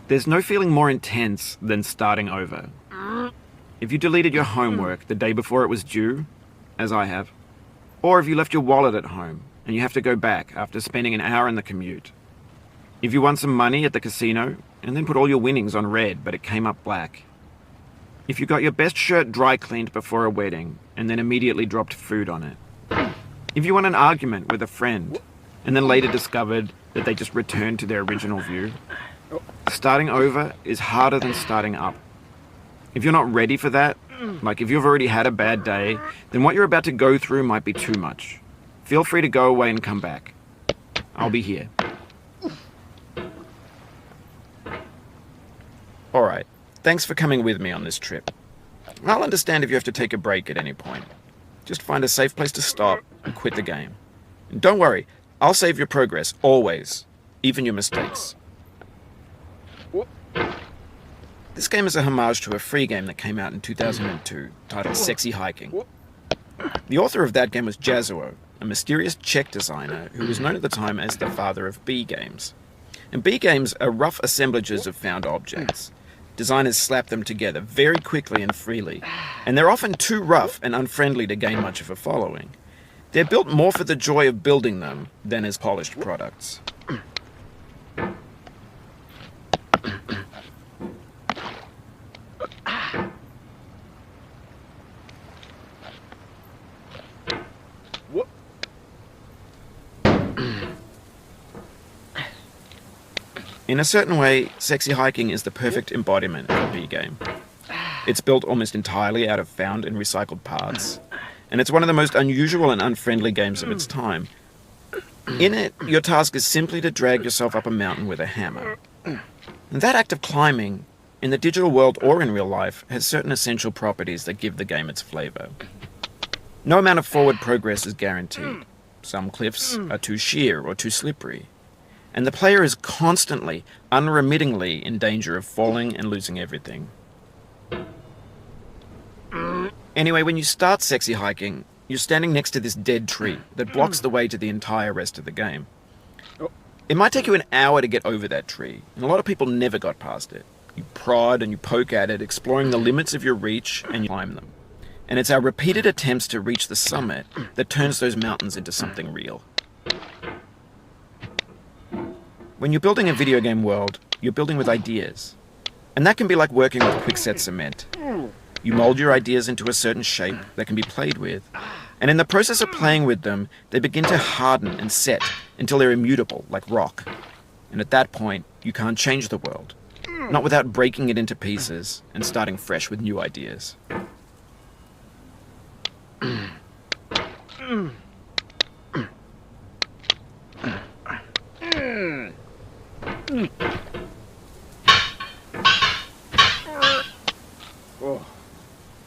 There's no feeling more intense than starting over. If you deleted your homework the day before it was due, as I have, or if you left your wallet at home and you have to go back after spending an hour in the commute. If you won some money at the casino and then put all your winnings on red but it came up black. If you got your best shirt dry cleaned before a wedding and then immediately dropped food on it. If you won an argument with a friend and then later discovered that they just returned to their original view. Starting over is harder than starting up. If you're not ready for that, like if you've already had a bad day, then what you're about to go through might be too much. Feel free to go away and come back. I'll be here. Alright, thanks for coming with me on this trip. I'll understand if you have to take a break at any point. Just find a safe place to stop and quit the game. And don't worry, I'll save your progress, always. Even your mistakes. This game is a homage to a free game that came out in 2002, titled Sexy Hiking. The author of that game was Jazuo, a mysterious Czech designer who was known at the time as the father of B games. And B games are rough assemblages of found objects. Designers slap them together very quickly and freely, and they're often too rough and unfriendly to gain much of a following. They're built more for the joy of building them than as polished products. In a certain way, Sexy Hiking is the perfect embodiment of a B game. It's built almost entirely out of found and recycled parts, and it's one of the most unusual and unfriendly games of its time. In it, your task is simply to drag yourself up a mountain with a hammer. And that act of climbing, in the digital world or in real life, has certain essential properties that give the game its flavor. No amount of forward progress is guaranteed. Some cliffs are too sheer or too slippery. And the player is constantly, unremittingly in danger of falling and losing everything. Anyway, when you start Sexy Hiking, you're standing next to this dead tree that blocks the way to the entire rest of the game. It might take you an hour to get over that tree, and a lot of people never got past it. You prod and you poke at it, exploring the limits of your reach, and you climb them. And it's our repeated attempts to reach the summit that turns those mountains into something real. When you're building a video game world, you're building with ideas. And that can be like working with quickset cement. You mold your ideas into a certain shape that can be played with. And in the process of playing with them, they begin to harden and set until they're immutable, like rock. And at that point, you can't change the world. Not without breaking it into pieces and starting fresh with new ideas.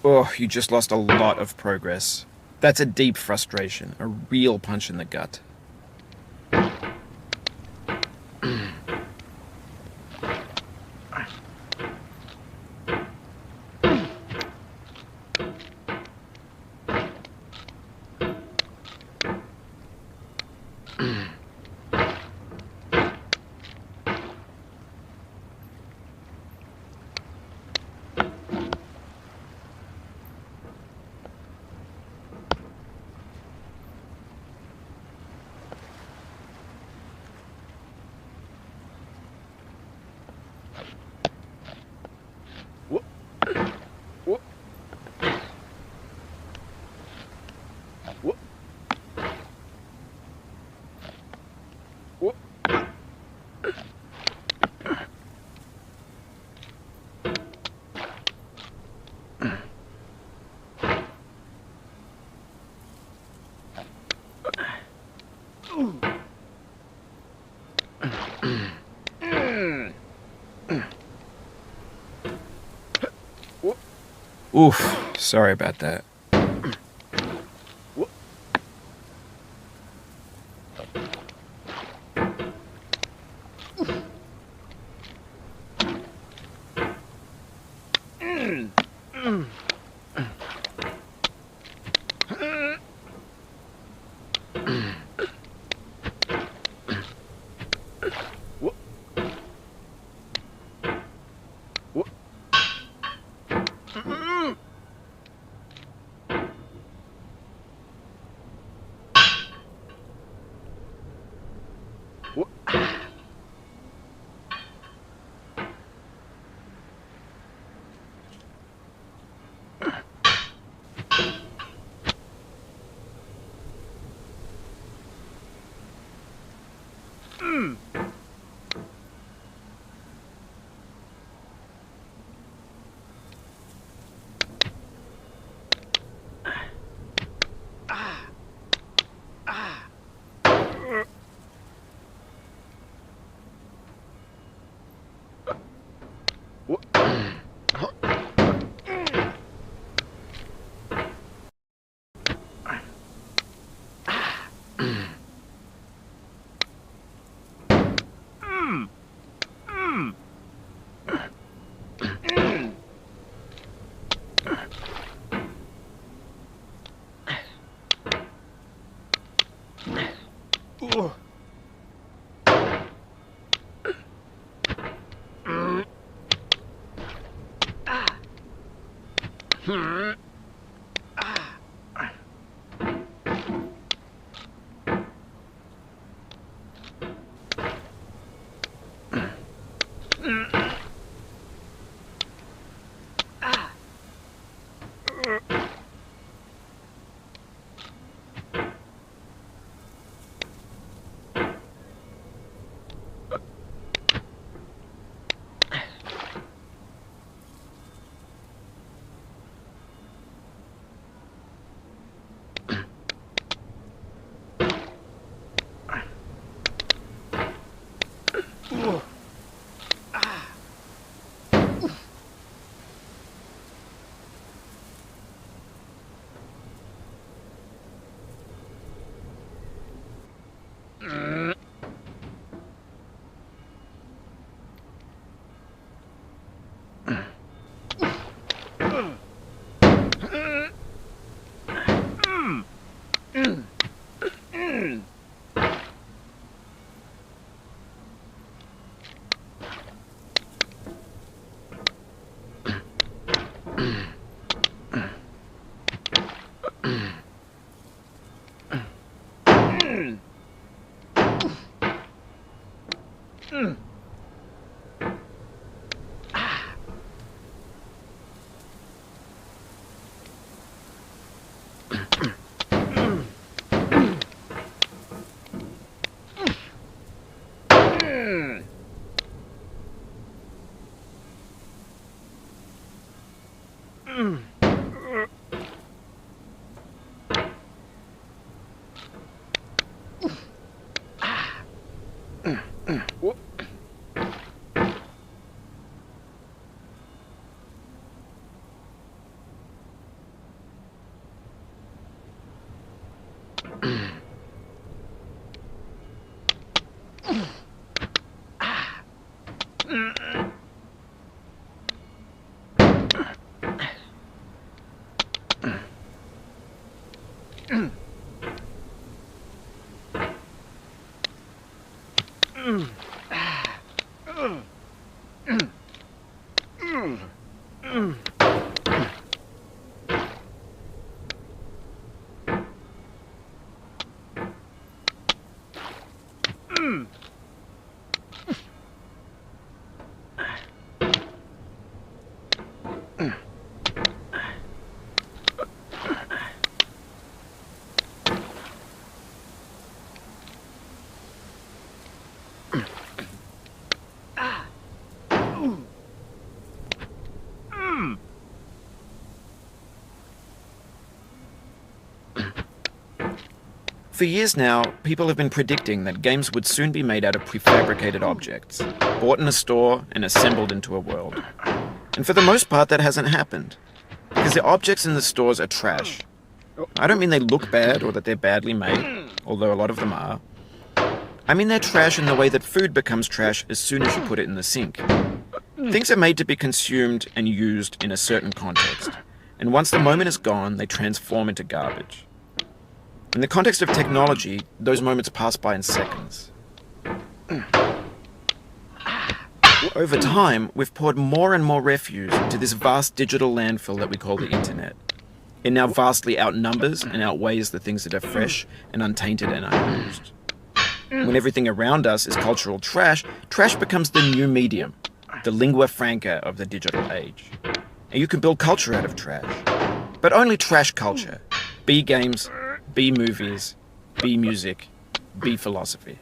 Oh, you just lost a lot of progress. That's a deep frustration, a real punch in the gut. Oof, sorry about that. For years now, people have been predicting that games would soon be made out of prefabricated objects, bought in a store and assembled into a world. And for the most part, that hasn't happened, because the objects in the stores are trash. I don't mean they look bad or that they're badly made, although a lot of them are. I mean they're trash in the way that food becomes trash as soon as you put it in the sink. Things are made to be consumed and used in a certain context, and once the moment is gone, they transform into garbage. In the context of technology, those moments pass by in seconds. Over time, we've poured more and more refuse into this vast digital landfill that we call the internet. It now vastly outnumbers and outweighs the things that are fresh and untainted and unused. When everything around us is cultural trash, trash becomes the new medium, the lingua franca of the digital age. And you can build culture out of trash. But only trash culture. Be games, be movies, be music, be philosophy.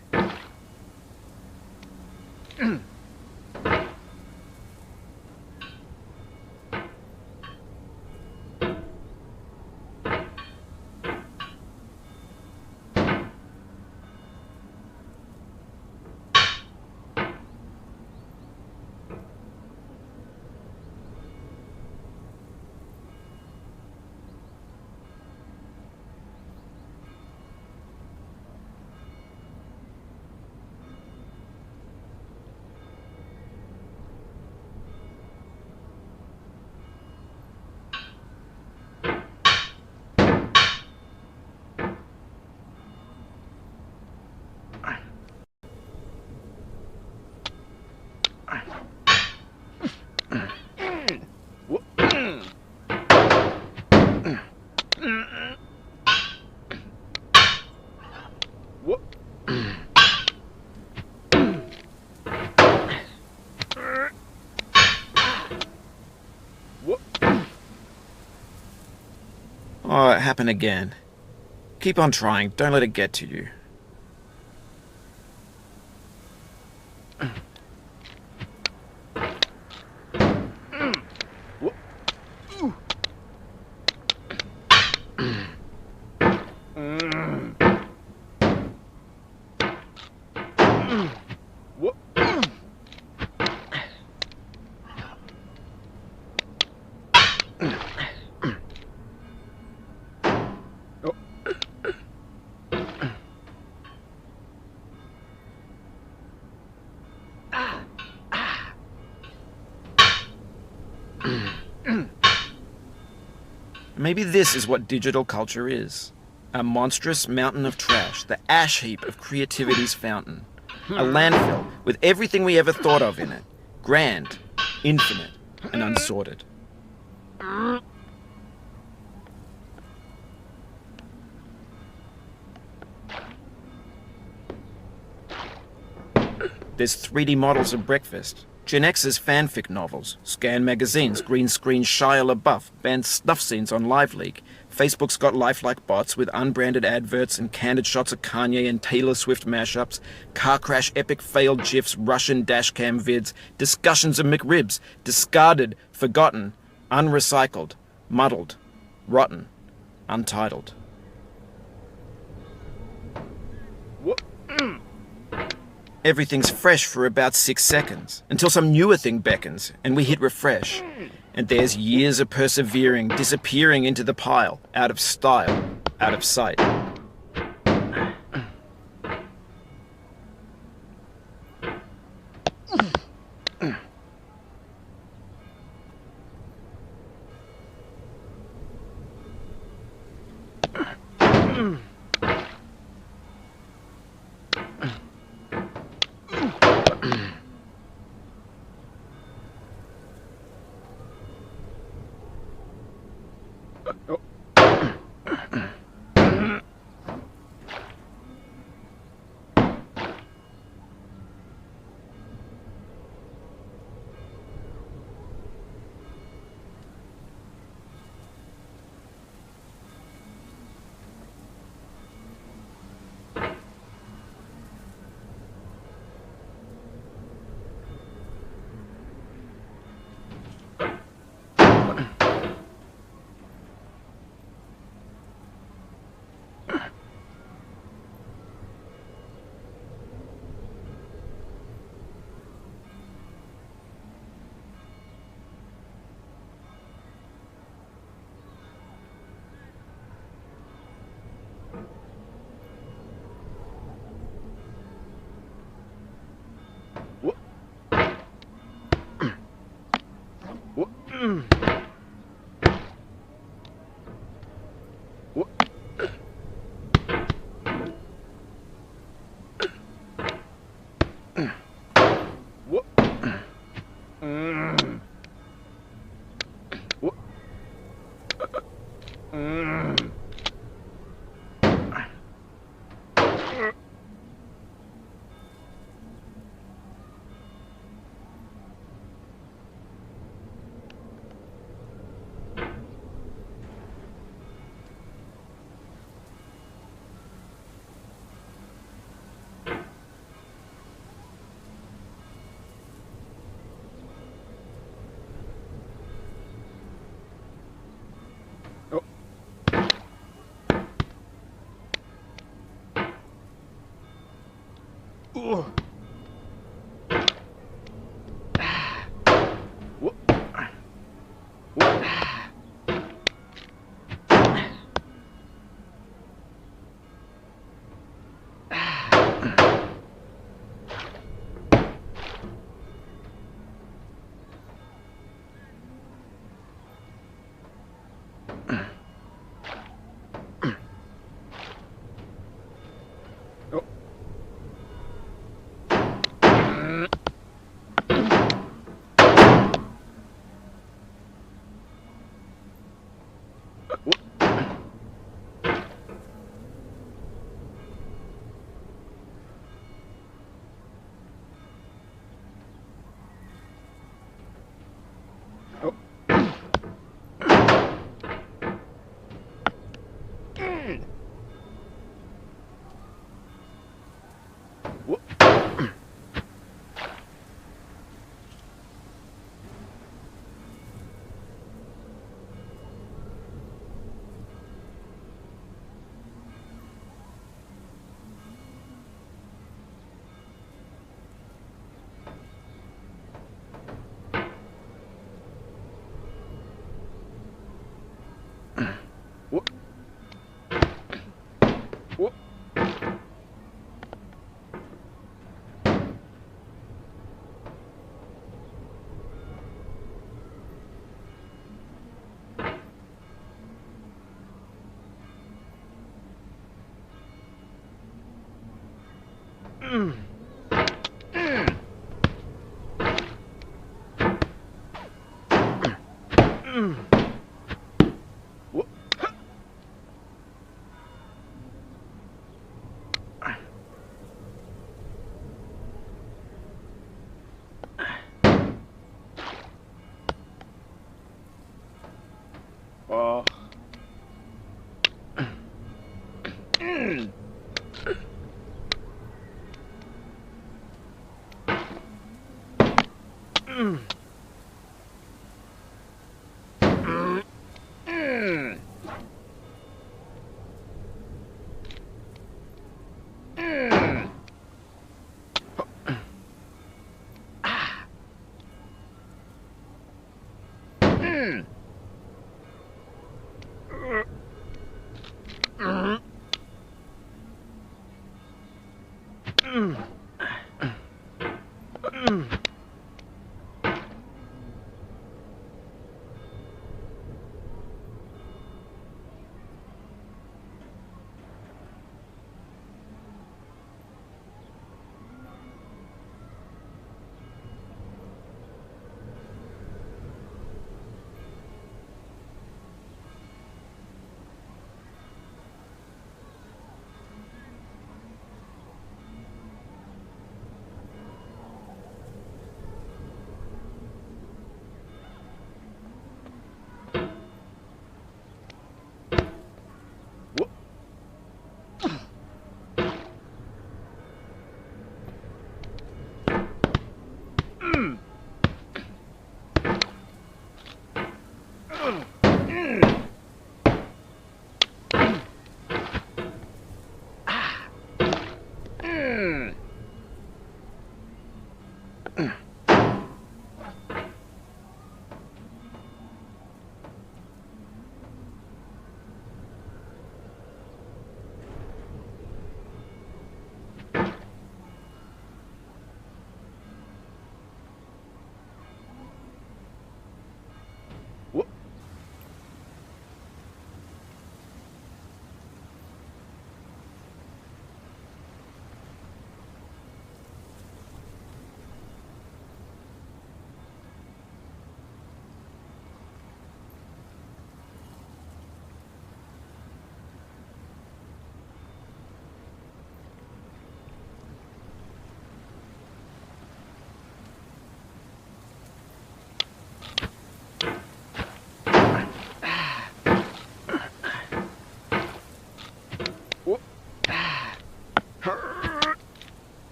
Oh, it happened again. Keep on trying, don't let it get to you. Maybe this is what digital culture is. A monstrous mountain of trash, the ash heap of creativity's fountain. A landfill with everything we ever thought of in it. Grand, infinite, and unsorted. There's 3D models of breakfast, Gen X's fanfic novels, scan magazines, green screen Shia LaBeouf, banned snuff scenes on LiveLeak. Facebook's got lifelike bots with unbranded adverts and candid shots of Kanye and Taylor Swift mashups, car crash epic failed GIFs, Russian dashcam vids, discussions of McRibs, discarded, forgotten, unrecycled, muddled, rotten, untitled. Everything's fresh for about 6 seconds, until some newer thing beckons, and we hit refresh. And there's years of persevering, disappearing into the pile, out of style, out of sight.